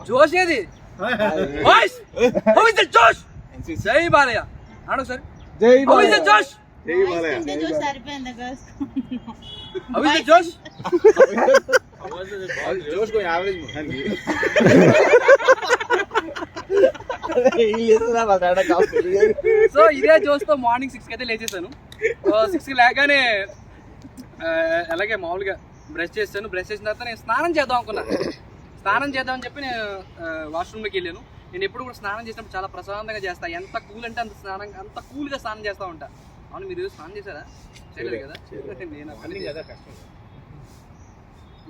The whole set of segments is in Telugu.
జోష్ ఏది వాయిస్ హౌ ఇస్ ద జోష్ జై బాలయ్య ఆడు సార్ జై హౌ ఇస్ ద జోష్ జై బాలయ్య సరిపోయింది గర్ల్స్ హౌ ఇస్ ద జోష్ జోష్ కో యావరేజ్ సో ఇదే జోష్ తో మార్నింగ్ 6 కి అయితే లేచేసాను. 6 కి లేగానే అలాగే మామూలుగా బ్రష్ చేస్తాను. బ్రష్ చేసిన తర్వాత నేను స్నానం చేద్దాం అనుకున్నాను. స్నానం చేద్దామని చెప్పి నేను వాష్రూమ్లోకి వెళ్ళాను. నేను ఎప్పుడు కూడా స్నానం చేసినప్పుడు చాలా ప్రశాంతంగా చేస్తాను. ఎంత కూల్ అంటే అంత కూల్గా స్నానం చేస్తూ ఉంటా. అవును, మీరు స్నానం చేశారా? చేయలేదు కదా.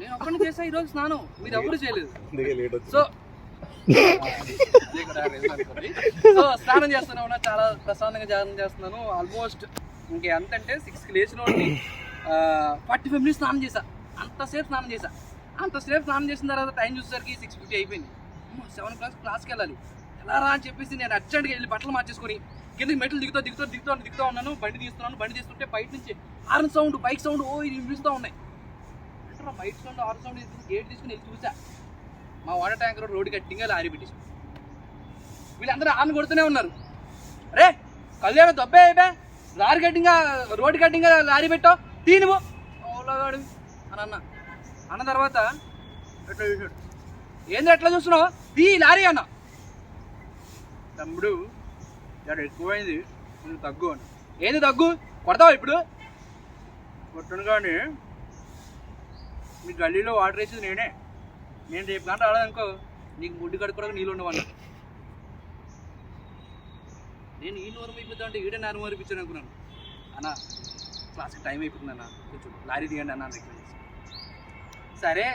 నేను ఒక్కడిని చేసా ఈరోజు స్నానం, మీరు ఎవరు చేయలేదు. సో స్నానం చేస్తూనే ఉన్నా, చాలా ప్రశాంతంగా చేస్తున్నాను. ఆల్మోస్ట్ ఇంకే ఎంతంటే 6 కి లేచిన వాడిని 45 minutes స్నానం చేశా. అంతసేపు స్నానం చేసిన తర్వాత టైం చూసేసరికి 6:50 అయిపోయింది. 7 o'clock క్లాస్కి వెళ్ళాలి. ఎలా రా అని చెప్పేసి నేను అర్జెంట్గా వెళ్ళి బట్టలు మార్చేసుకొని కిందకి మెట్లు దిగుతూ ఉన్నాను. బండి తీస్తుంటే బయట నుంచి హార్న్ సౌండ్, బైక్ సౌండ్ ఇది వినిపిస్తూ ఉన్నాయి. అంటే bike sound, horn sound gate తీసుకుని వెళ్ళి చూసా. మా వాటర్ ట్యాంకర్ రోడ్డు గట్టిగా లారీ పెట్టేసి వీళ్ళందరూ ఆన్ కొడుతూనే ఉన్నారు. అరే కళ్యాణ దొబ్బే అయిపోయా, రోడ్డు గట్టిగా లారీ పెట్టావు, తీనువు ఓలాగాడు అని అన్న తర్వాత ఎట్లా చూసాడు. ఏంది ఎట్లా చూస్తున్నావు, తీ లారీ అన్న. తమ్ముడు చాలా ఎక్కువైంది, నువ్వు తగ్గు అన్న. ఏంది తగ్గు, కొడతావా ఇప్పుడు? కొట్టను కానీ మీ గల్లీలో వాటర్ వేసేది నేను రేపు కానీ రాలేదనుకో, నీకు ముడ్డు కడుక్కోవడానికి నీళ్ళు ఉండవన్నా. నేను ఈ నోరు అయిపోతా అంటే ఈడే నారు మరిపించాను అనుకున్నాను. అన్న క్లాస్కి టైం అయిపోతుంది అన్న, కొంచెం లారీ తీయండి అన్న రిక్వెస్ట్. సరే